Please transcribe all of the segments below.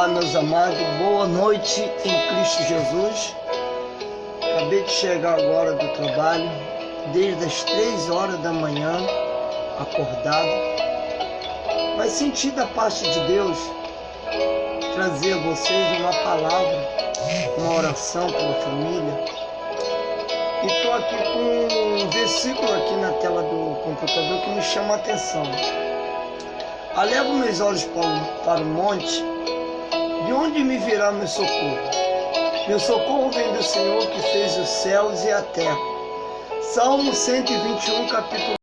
Olá, meus amados, boa noite em Cristo Jesus. Acabei de chegar agora do trabalho, desde as 3 horas da manhã, acordado, mas senti da parte de Deus trazer a vocês uma palavra, uma oração pela família. E estou aqui com um versículo aqui na tela do computador que me chama a atenção. Alevo meus olhos para o monte, de onde me virá meu socorro? Meu socorro vem do Senhor que fez os céus e a terra. Salmo 121, capítulo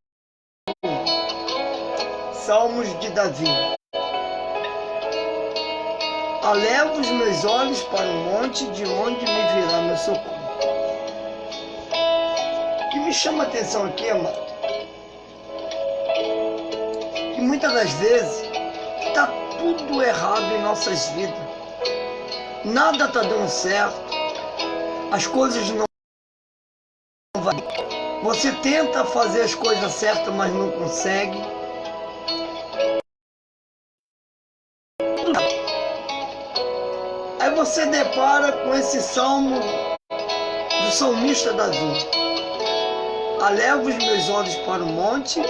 1. Salmos de Davi. Alevo os meus olhos para o monte, de onde me virá meu socorro. O que me chama a atenção aqui, amado, que muitas das vezes está tudo errado em nossas vidas. Nada está dando certo. As coisas não vão. Você tenta fazer as coisas certas, mas não consegue. Aí você depara com esse salmo do salmista Davi. Alevo os meus olhos para o monte,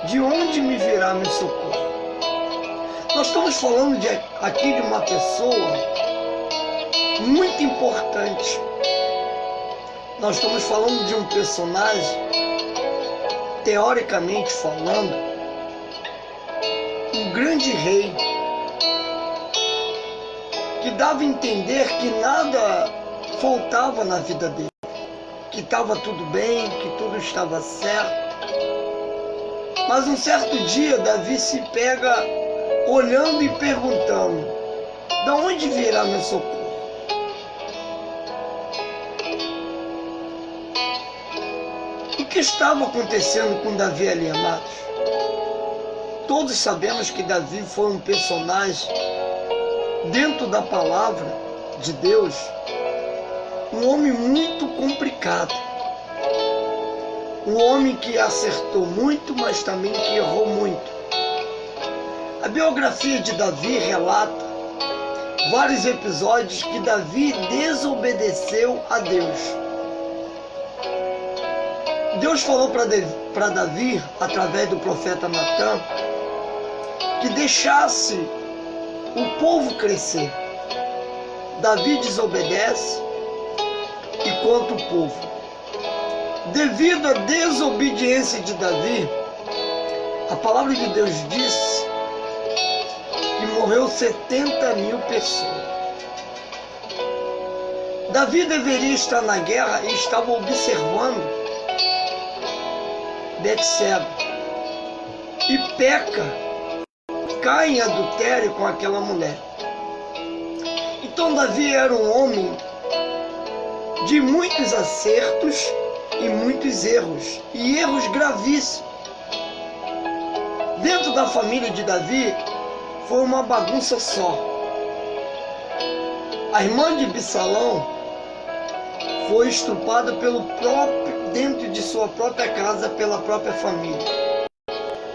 de onde me virá meu socorro? Nós estamos falando aqui de uma pessoa muito importante. Nós estamos falando de um personagem, teoricamente falando, um grande rei, que dava a entender que nada faltava na vida dele, que estava tudo bem, que tudo estava certo. Mas um certo dia Davi se pega olhando e perguntando: de onde virá meu socorro? O que estava acontecendo com Davi ali, amados? Todos sabemos que Davi foi um personagem dentro da palavra de Deus, um homem muito complicado, um homem que acertou muito, mas também que errou muito. A biografia de Davi relata vários episódios que Davi desobedeceu a Deus. Deus falou para Davi, através do profeta Natã, que deixasse o povo crescer. Davi desobedece e conta o povo. Devido à desobediência de Davi, a palavra de Deus diz que morreu 70.000 pessoas. Davi deveria estar na guerra e estava observando Betseba e peca, cai em adultério com aquela mulher. Então Davi era um homem de muitos acertos e muitos erros, e erros gravíssimos. Dentro da família de Davi foi uma bagunça só. A irmã de Absalão foi estuprada dentro de sua própria casa pela própria família.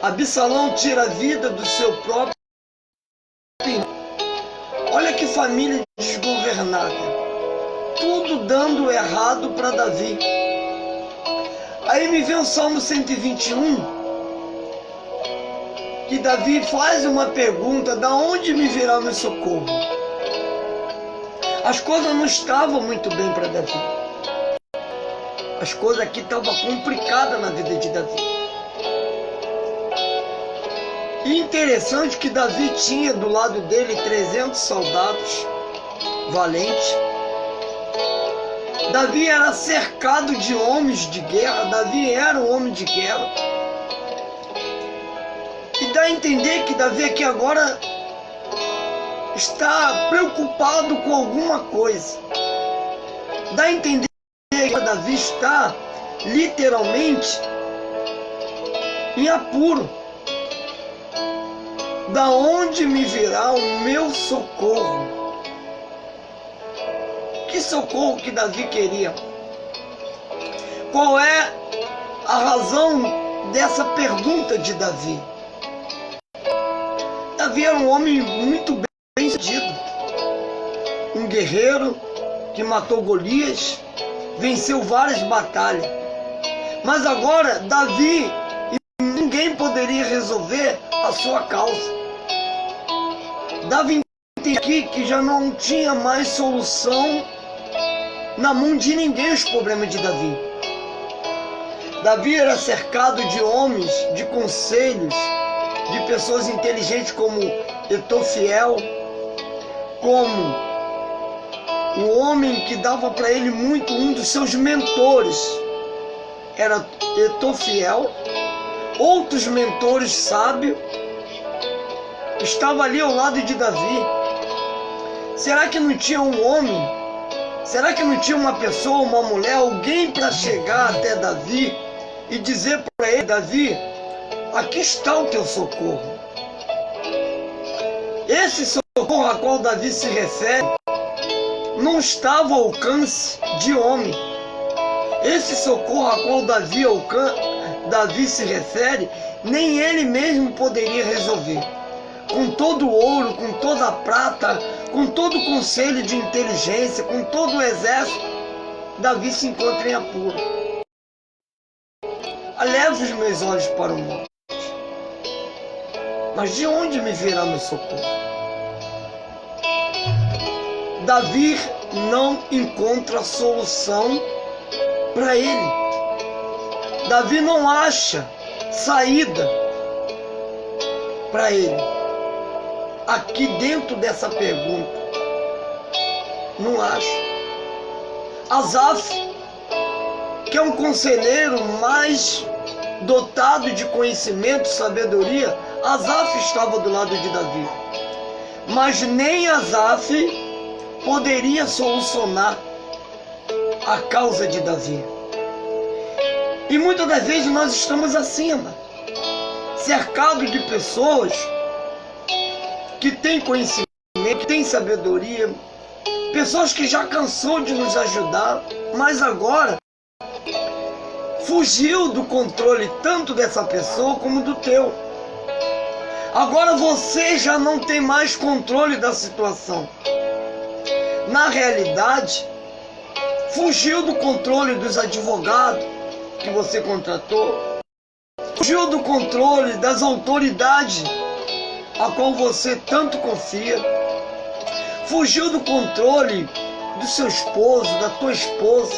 Absalão tira a vida do seu próprio filho. Olha que família desgovernada. Tudo dando errado para Davi. Aí me vem o Salmo 121, que Davi faz uma pergunta: da onde me virá meu socorro? As coisas não estavam muito bem para Davi. As coisas aqui estavam complicadas na vida de Davi. E interessante que Davi tinha do lado dele 300 soldados valentes. Davi era cercado de homens de guerra. Davi era um homem de guerra. E dá a entender que Davi aqui agora está preocupado com alguma coisa. Dá a entender que Davi está literalmente em apuro. Da onde me virá o meu socorro? Que socorro que Davi queria? Qual é a razão dessa pergunta de Davi? Davi era um homem muito bem sucedido. Um guerreiro que matou Golias, venceu várias batalhas. Mas agora Davi, ninguém poderia resolver a sua causa. Davi entende aqui que já não tinha mais solução na mão de ninguém os problemas de Davi. Davi era cercado de homens, de conselhos, de pessoas inteligentes como Etofiel, como o homem que dava para ele muito, um dos seus mentores era Etofiel. Outros mentores sábios estavam ali ao lado de Davi. Será que não tinha um homem? Será que não tinha uma pessoa, uma mulher, alguém para chegar até Davi e dizer para ele: Davi, aqui está o teu socorro. Esse socorro a qual Davi se refere não estava ao alcance de homem. Esse socorro a qual Davi se refere, nem ele mesmo poderia resolver. Com todo o ouro, com toda a prata, com todo o conselho de inteligência, com todo o exército, Davi se encontra em apuro. Eleva os meus olhos para o monte. Mas de onde me virá meu socorro? Davi não encontra solução para ele. Davi não acha saída para ele. Aqui dentro dessa pergunta, não acha. Asaf, que é um conselheiro mais dotado de conhecimento, sabedoria, Asaf estava do lado de Davi. Mas nem Asaf poderia solucionar a causa de Davi. E muitas das vezes nós estamos acima, cercados de pessoas que têm conhecimento, que têm sabedoria, pessoas que já cansou de nos ajudar, mas agora fugiu do controle tanto dessa pessoa como do teu. Agora você já não tem mais controle da situação. Na realidade, fugiu do controle dos advogados que você contratou, fugiu do controle das autoridades a qual você tanto confia, fugiu do controle do seu esposo, da tua esposa.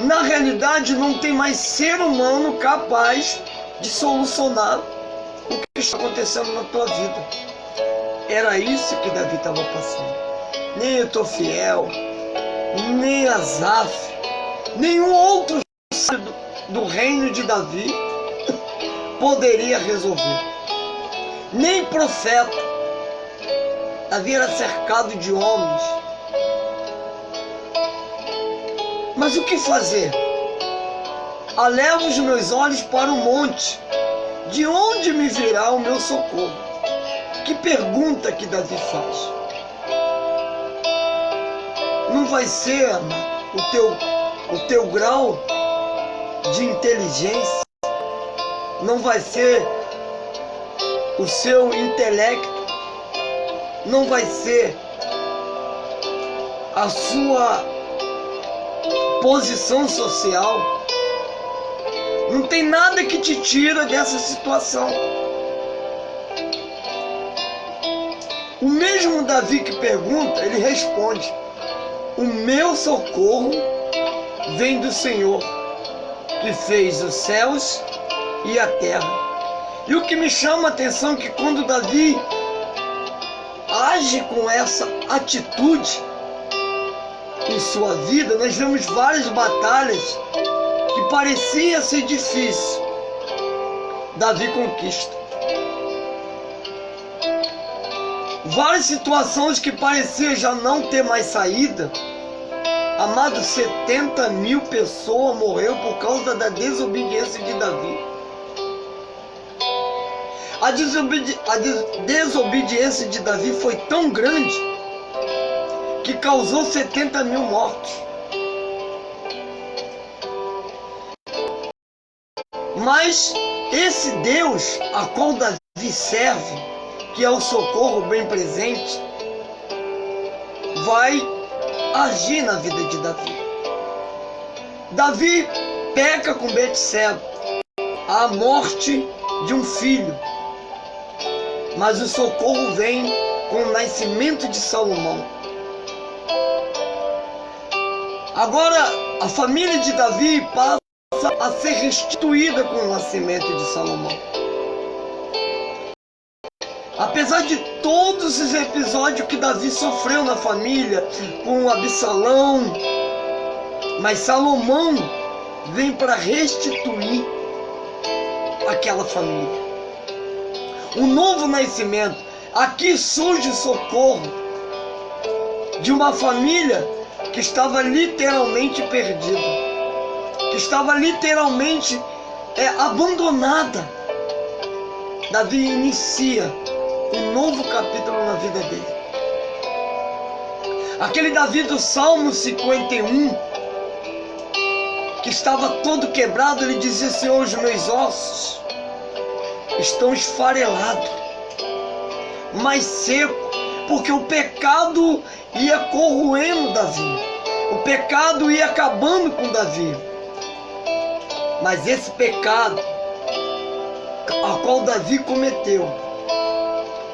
Na realidade, não tem mais ser humano capaz de solucionar o que está acontecendo na tua vida. Era isso que Davi estava passando. Nem Etofiel, nem Asaf, nenhum outro sábio do reino de Davi poderia resolver. Nem profeta. Davi era cercado de homens. Mas o que fazer? Eleva os meus olhos para o monte. De onde me virá o meu socorro? Que pergunta que Davi faz. Não vai ser o teu grau de inteligência, não vai ser o seu intelecto, não vai ser a sua posição social. Não tem nada que te tira dessa situação. O mesmo Davi que pergunta, ele responde: o meu socorro vem do Senhor, que fez os céus e a terra. E o que me chama a atenção é que quando Davi age com essa atitude em sua vida, nós vemos várias batalhas que parecia ser difícil, Davi conquista. Várias situações que pareciam já não ter mais saída. Amado, 70 mil pessoas morreram por causa da desobediência de Davi. A desobediência de Davi foi tão grande que causou 70 mil mortos. Mas esse Deus a qual Davi serve, que é o socorro bem presente, vai agir na vida de Davi. Davi peca com Betseba, a morte de um filho, mas o socorro vem com o nascimento de Salomão. Agora a família de Davi passa a ser restituída com o nascimento de Salomão. Apesar de todos os episódios que Davi sofreu na família, com Absalão, mas Salomão vem para restituir aquela família. Um novo nascimento. Aqui surge o socorro de uma família que estava literalmente perdida, que estava literalmente abandonada. Davi inicia um novo capítulo na vida dele. Aquele Davi do Salmo 51, que estava todo quebrado, ele dizia: Senhor, os meus ossos estão esfarelados, mais seco, porque o pecado ia corroendo Davi, o pecado ia acabando com Davi. Mas esse pecado a qual Davi cometeu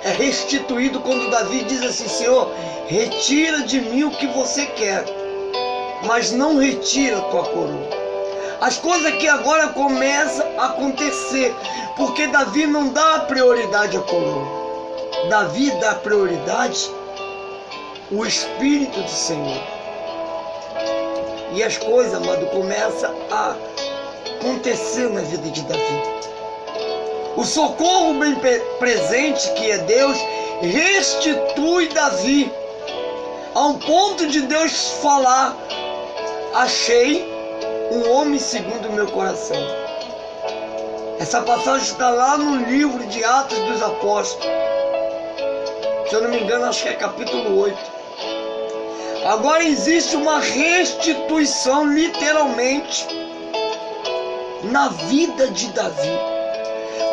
é restituído quando Davi diz assim: Senhor, retira de mim o que você quer, mas não retira a tua coroa. As coisas aqui agora começam a acontecer, porque Davi não dá prioridade à coroa. Davi dá prioridade ao Espírito do Senhor. E as coisas, amado, começam a acontecer na vida de Davi. O socorro bem presente, que é Deus, restitui Davi, a um ponto de Deus falar: achei um homem segundo o meu coração. Essa passagem está lá no livro de Atos dos Apóstolos. Se eu não me engano, acho que é capítulo 8. Agora existe uma restituição, literalmente, na vida de Davi.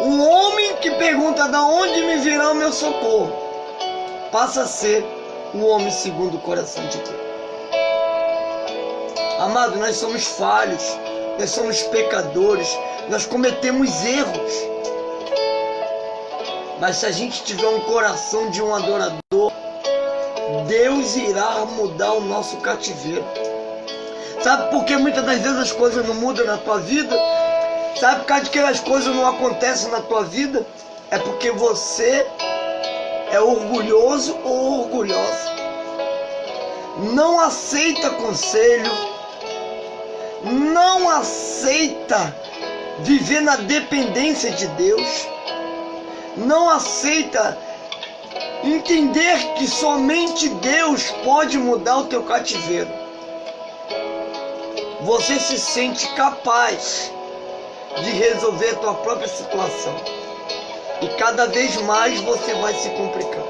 Um homem que pergunta: de onde me virá o meu socorro, passa a ser um homem segundo o coração de Deus. Amado, nós somos falhos, nós somos pecadores, nós cometemos erros. Mas se a gente tiver um coração de um adorador, Deus irá mudar o nosso cativeiro. Sabe por que muitas das vezes as coisas não mudam na tua vida? Sabe por causa de que as coisas não acontecem na tua vida? É porque você é orgulhoso ou orgulhosa. Não aceita conselho, não aceita viver na dependência de Deus, não aceita entender que somente Deus pode mudar o teu cativeiro. Você se sente capaz de resolver a tua própria situação, e cada vez mais você vai se complicar.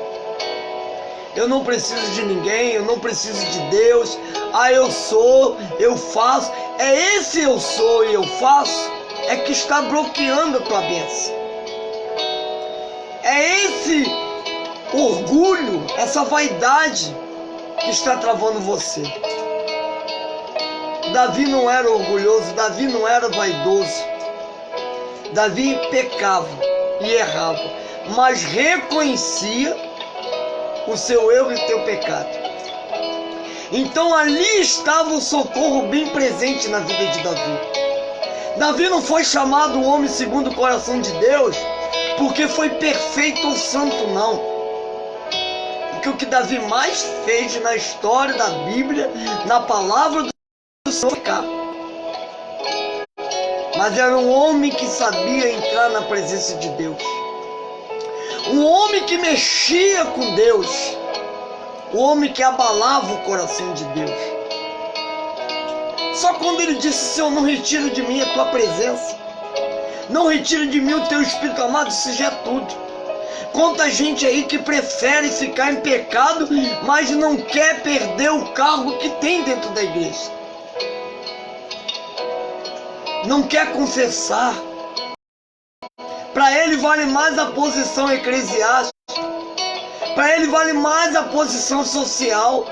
Eu não preciso de ninguém, eu não preciso de Deus. Eu sou, eu faço. É esse eu sou e eu faço é que está bloqueando a tua bênção. É esse orgulho, essa vaidade que está travando você. Davi não era orgulhoso, Davi não era vaidoso. Davi pecava e errava, mas reconhecia o seu erro e o teu pecado. Então ali estava o socorro bem presente na vida de Davi. Davi não foi chamado homem segundo o coração de Deus porque foi perfeito ou santo, não. Porque o que Davi mais fez na história da Bíblia, na palavra do Senhor, mas era um homem que sabia entrar na presença de Deus. Um homem que mexia com Deus. Um homem que abalava o coração de Deus. Só quando ele disse: Senhor, não retira de mim a tua presença, não retira de mim o teu Espírito, amado, isso já é tudo. Quanta gente aí que prefere ficar em pecado, mas não quer perder o cargo que tem dentro da igreja. Não quer confessar. Para ele vale mais a posição eclesiástica. Para ele vale mais a posição social.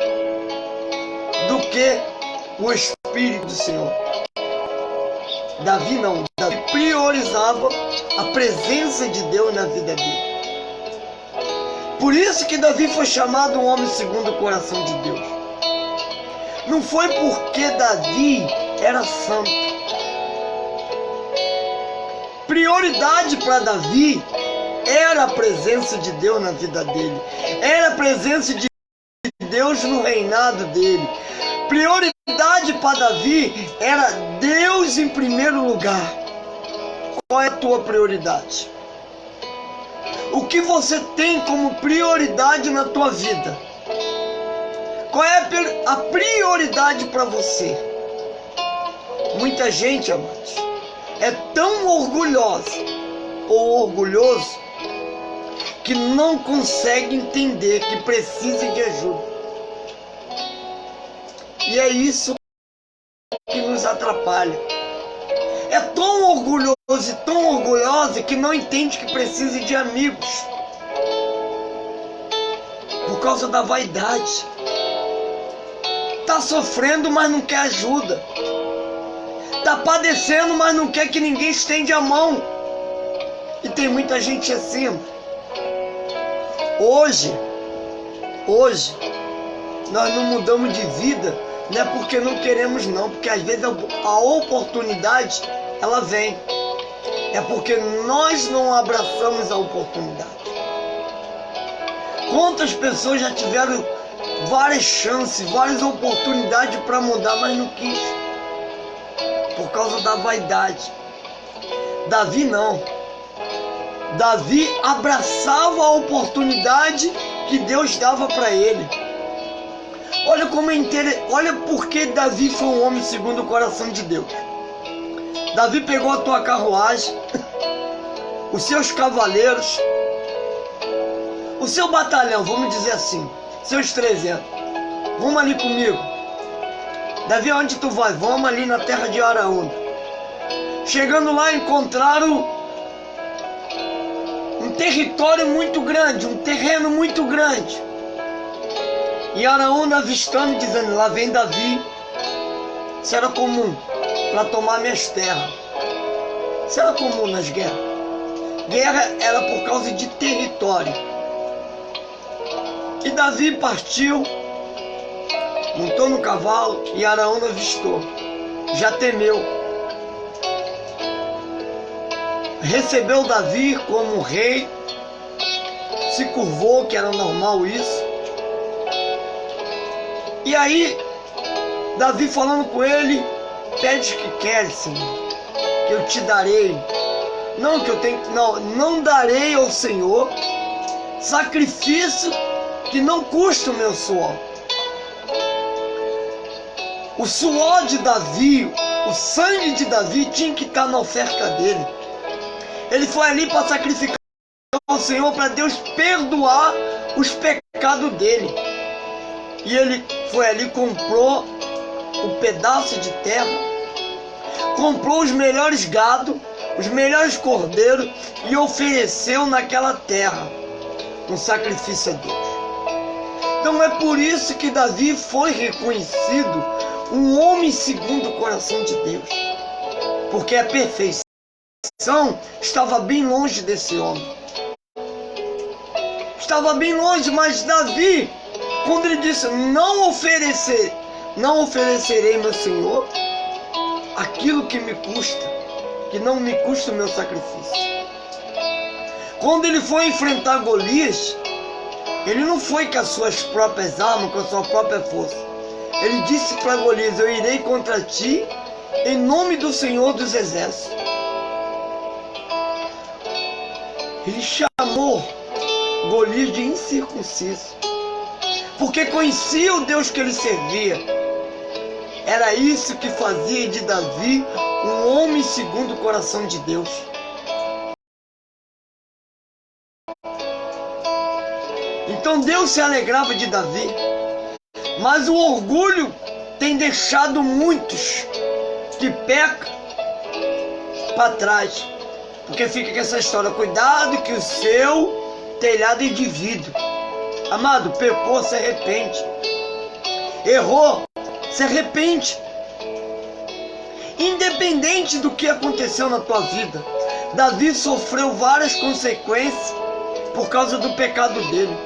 que o Espírito do Senhor. Davi não, Davi priorizava a presença de Deus na vida dele. Por isso que Davi foi chamado um homem segundo o coração de Deus. Não foi porque Davi era santo. Prioridade para Davi era a presença de Deus na vida dele. Era a presença de Deus no reinado dele. Prioridade para Davi era Deus em primeiro lugar. Qual é a tua prioridade? O que você tem como prioridade na tua vida? Qual é a prioridade para você? Muita gente, amados, é tão orgulhosa ou orgulhoso que não consegue entender que precisa de ajuda. E é isso que nos atrapalha. É tão orgulhoso e tão orgulhosa que não entende que precisa de amigos. Por causa da vaidade. Tá sofrendo, mas não quer ajuda. Tá padecendo, mas não quer que ninguém estende a mão. E tem muita gente assim. Hoje, nós não mudamos de vida, não é porque não queremos não, porque às vezes a oportunidade, ela vem. É porque nós não abraçamos a oportunidade. Quantas pessoas já tiveram várias chances, várias oportunidades para mudar, mas não quis. Por causa da vaidade. Davi não. Davi abraçava a oportunidade que Deus dava para ele. Olha como é interessante. Olha porque Davi foi um homem segundo o coração de Deus. Davi pegou a tua carruagem, os seus cavaleiros, o seu batalhão, vamos dizer assim, seus 300. Vamos ali comigo. Davi, onde tu vai? Vamos ali na terra de Araúna. Chegando lá, encontraram um território muito grande, um terreno muito grande. E Araúna avistando, dizendo, lá vem Davi. Isso era comum, para tomar minhas terras. Isso era comum nas guerras. Guerra era por causa de território. E Davi partiu, montou no cavalo e Araúna avistou. Já temeu. Recebeu Davi como rei, se curvou, que era normal isso. E aí, Davi falando com ele, pede o que queres, Senhor, que eu te darei. Não que eu tenho, não darei ao Senhor sacrifício que não custa o meu suor. O suor de Davi, o sangue de Davi tinha que estar na oferta dele. Ele foi ali para sacrificar ao Senhor, para Deus perdoar os pecados dele. E ele foi ali, comprou um pedaço de terra, comprou os melhores gados, os melhores cordeiros e ofereceu naquela terra um sacrifício a Deus. Então é por isso que Davi foi reconhecido um homem segundo o coração de Deus, porque a perfeição estava bem longe desse homem. Estava bem longe, mas Davi, quando ele disse, não oferecerei, meu Senhor, aquilo que me custa, que não me custa o meu sacrifício. Quando ele foi enfrentar Golias, ele não foi com as suas próprias armas, com a sua própria força. Ele disse para Golias, eu irei contra ti, em nome do Senhor dos Exércitos. Ele chamou Golias de incircunciso, porque conhecia o Deus que ele servia. Era isso que fazia de Davi um homem segundo o coração de Deus. Então Deus se alegrava de Davi, mas o orgulho tem deixado muitos que pecam para trás, porque fica com essa história, cuidado que o seu telhado é de vidro. Amado, pecou, se arrepende. Errou, Se arrepende. Independente do que aconteceu na tua vida, Davi sofreu várias consequências por causa do pecado dele.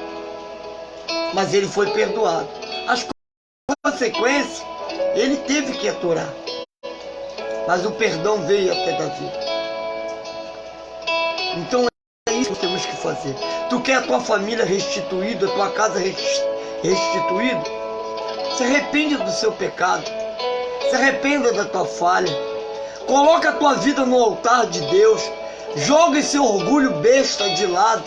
Mas ele foi perdoado. As consequências ele teve que aturar. Mas o perdão veio até Davi. Então é isso que temos que fazer. Tu quer a tua família restituída, a tua casa restituída? Se arrepende do seu pecado. Se arrependa da tua falha. Coloca a tua vida no altar de Deus. Joga esse orgulho besta de lado.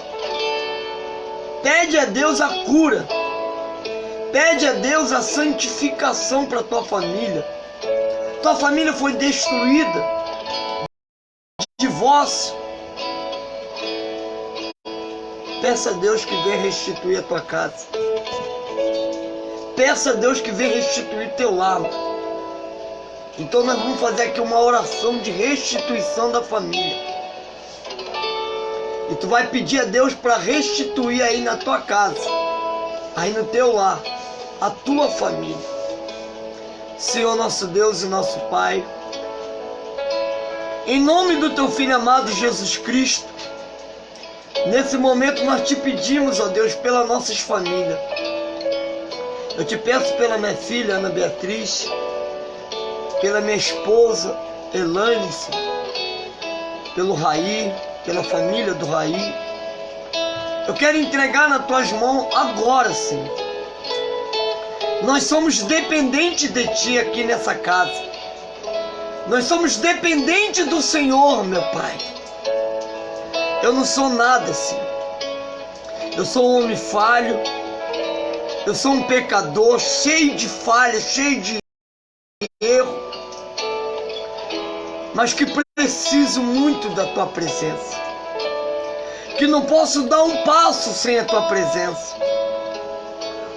Pede a Deus a cura. Pede a Deus a santificação para tua família. Tua família foi destruída. Divórcio. Peça a Deus que venha restituir a tua casa. Peça a Deus que venha restituir teu lar. Então nós vamos fazer aqui uma oração de restituição da família. E tu vai pedir a Deus para restituir aí na tua casa, aí no teu lar, a tua família. Senhor nosso Deus e nosso Pai, em nome do teu Filho amado Jesus Cristo, nesse momento nós te pedimos, ó Deus, pelas nossas famílias. Eu te peço pela minha filha Ana Beatriz, pela minha esposa Elaine, pelo Raí, pela família do Raí. Eu quero entregar nas tuas mãos agora, Senhor. Nós somos dependentes de ti aqui nessa casa. Nós somos dependentes do Senhor, meu Pai. Eu não sou nada, Senhor. Eu sou um homem falho. Eu sou um pecador, cheio de falhas, cheio de erro, mas que preciso muito da tua presença, que não posso dar um passo sem a tua presença.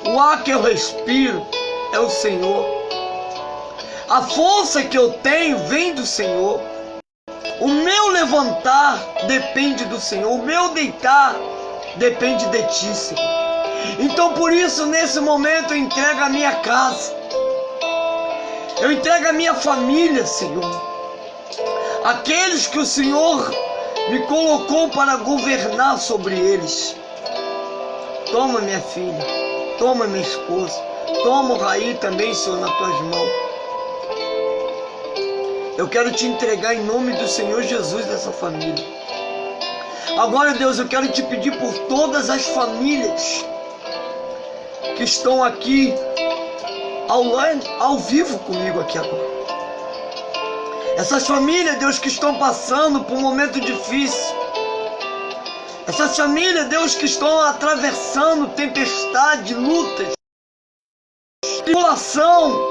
O ar que eu respiro é o Senhor. A força que eu tenho vem do Senhor. O meu levantar depende do Senhor. O meu deitar depende de ti, Senhor. Então por isso nesse momento eu entrego a minha casa. Eu entrego a minha família, Senhor. Aqueles que o Senhor me colocou para governar sobre eles. Toma minha filha, toma minha esposa, toma o Raí também, Senhor, nas tuas mãos. Eu quero te entregar em nome do Senhor Jesus dessa família. Agora, Deus, eu quero te pedir por todas as famílias que estão aqui ao vivo comigo aqui agora. Essas famílias, Deus, que estão passando por um momento difícil. Essas famílias, Deus, que estão atravessando tempestade, lutas, tribulação,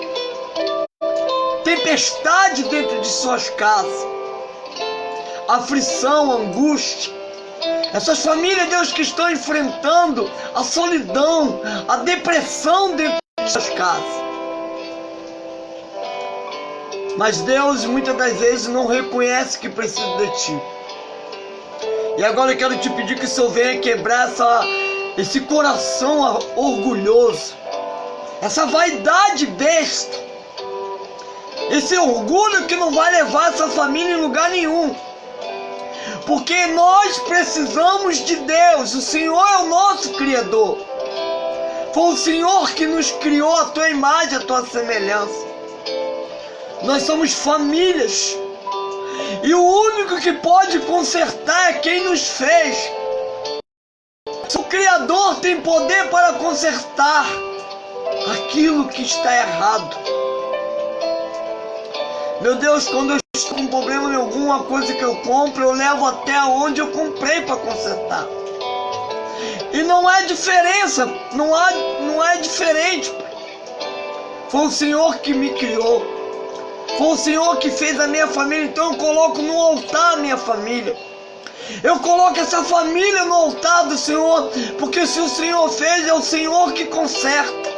tempestade dentro de suas casas, aflição, angústia. Essas famílias, Deus, que estão enfrentando a solidão, a depressão dentro de suas casas. Mas Deus, muitas das vezes, não reconhece que precisa de ti. E agora eu quero te pedir que o Senhor venha quebrar esse coração orgulhoso, essa vaidade besta, esse orgulho que não vai levar essa família em lugar nenhum. Porque nós precisamos de Deus. O Senhor é o nosso Criador. Foi o Senhor que nos criou a tua imagem, a tua semelhança. Nós somos famílias. E o único que pode consertar é quem nos fez. O Criador tem poder para consertar aquilo que está errado. Meu Deus, quando eu estou com problema em alguma coisa que eu compro, eu levo até onde eu comprei para consertar. E não há diferença, não é diferente. Foi o Senhor que me criou. Foi o Senhor que fez a minha família. Então eu coloco no altar a minha família. Eu coloco essa família no altar do Senhor, porque se o Senhor fez, é o Senhor que conserta.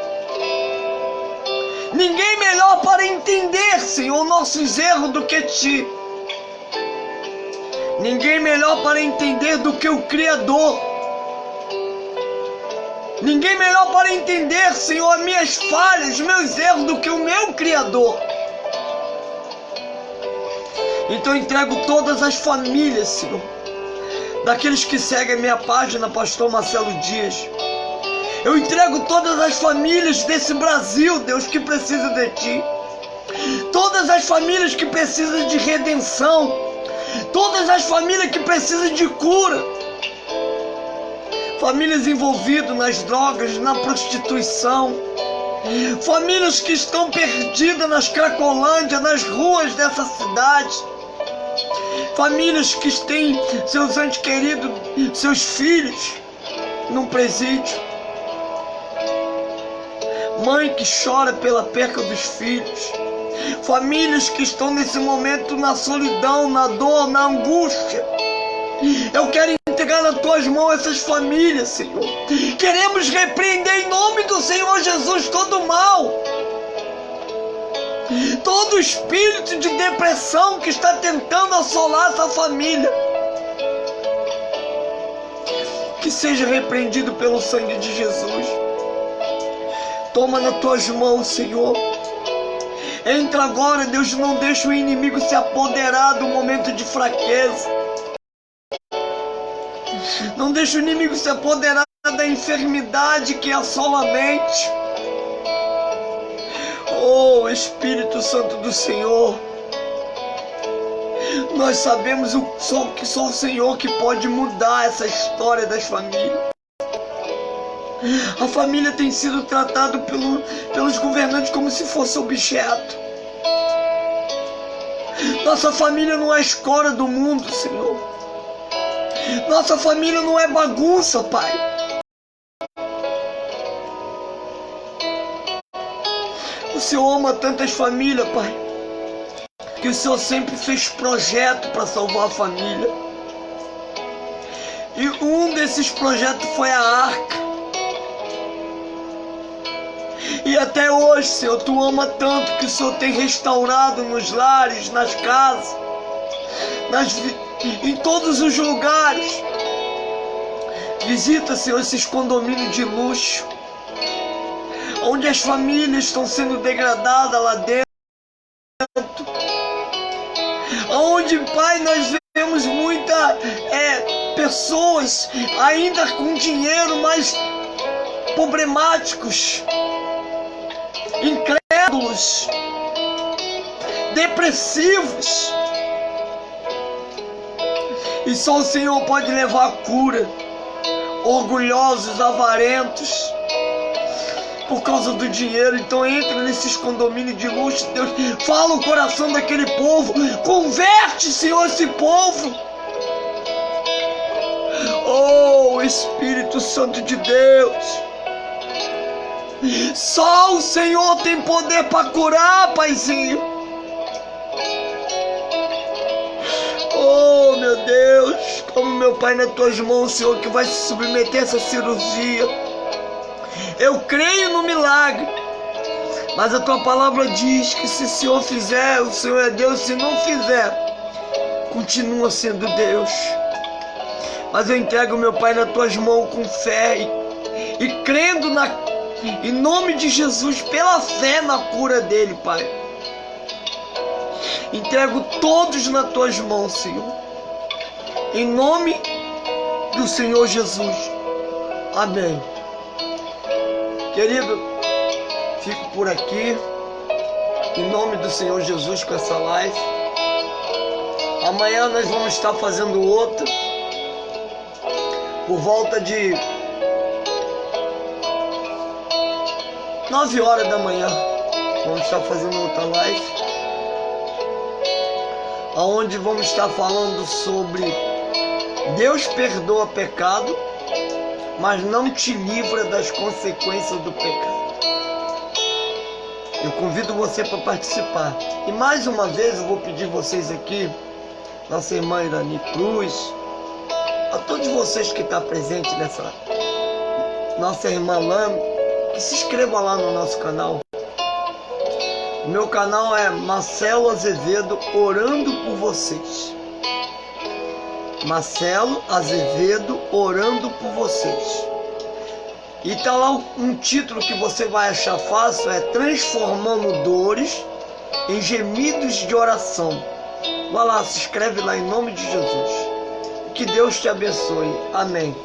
Ninguém melhor para entender, Senhor, nossos erros do que ti. Ninguém melhor para entender do que o Criador. Ninguém melhor para entender, Senhor, minhas falhas, meus erros do que o meu Criador. Então eu entrego todas as famílias, Senhor, daqueles que seguem a minha página, Pastor Marcelo Dias. Eu entrego todas as famílias desse Brasil, Deus, que precisa de Ti. Todas as famílias que precisam de redenção. Todas as famílias que precisam de cura. Famílias envolvidas nas drogas, na prostituição. Famílias que estão perdidas nas Cracolândia, nas ruas dessa cidade. Famílias que têm seus entes queridos, seus filhos, num presídio. Mãe que chora pela perca dos filhos. Famílias que estão nesse momento na solidão, na dor, na angústia. Eu quero entregar nas tuas mãos essas famílias, Senhor. Queremos repreender em nome do Senhor Jesus todo mal. Todo espírito de depressão que está tentando assolar essa família. Que seja repreendido pelo sangue de Jesus. Toma nas tuas mãos, Senhor. Entra agora, Deus, não deixa o inimigo se apoderar do momento de fraqueza. Não deixa o inimigo se apoderar da enfermidade que assola a mente. Oh, Espírito Santo do Senhor, nós sabemos que só o Senhor que pode mudar essa história das famílias. A família tem sido tratada pelos governantes como se fosse objeto. Nossa família não é a escória do mundo, Senhor. Nossa família não é bagunça, Pai. O Senhor ama tantas famílias, Pai, que o Senhor sempre fez projeto para salvar a família. E um desses projetos foi a arca. E até hoje, Senhor, Tu ama tanto que o Senhor tem restaurado nos lares, nas casas, em todos os lugares. Visita, Senhor, esses condomínios de luxo, onde as famílias estão sendo degradadas lá dentro. Onde, Pai, nós vemos muitas pessoas ainda com dinheiro, mas problemáticos, incrédulos, depressivos. E só o Senhor pode levar a cura. Orgulhosos, avarentos, por causa do dinheiro. Então entra nesses condomínios de luxo, Deus. Fala o coração daquele povo. Converte, Senhor, esse povo. Oh, Espírito Santo de Deus. Só o Senhor tem poder para curar, Paizinho. Oh, meu Deus, como meu Pai nas tuas mãos, Senhor, que vai se submeter a essa cirurgia. Eu creio no milagre, mas a tua palavra diz que se o Senhor fizer, o Senhor é Deus. Se não fizer, continua sendo Deus. Mas eu entrego meu Pai nas tuas mãos com fé e crendo em nome de Jesus, pela fé na cura dele, Pai. Entrego todos nas tuas mãos, Senhor, em nome do Senhor Jesus. Amém. Querido, fico por aqui, em nome do Senhor Jesus, com essa live. Amanhã nós vamos estar fazendo outra, por volta de 9 horas da manhã. Vamos estar fazendo outra live, onde vamos estar falando sobre Deus perdoa pecado, mas não te livra das consequências do pecado. Eu convido você para participar. E mais uma vez eu vou pedir vocês aqui, nossa irmã Irani Cruz, a todos vocês que estão presentes nessa, nossa irmã Lame, que se inscrevam lá no nosso canal. O meu canal é Marcelo Azevedo Orando por Vocês. Marcelo Azevedo Orando por Vocês. E tá lá um título que você vai achar fácil, é Transformando Dores em Gemidos de Oração. Vai lá, se inscreve lá em nome de Jesus. Que Deus te abençoe. Amém.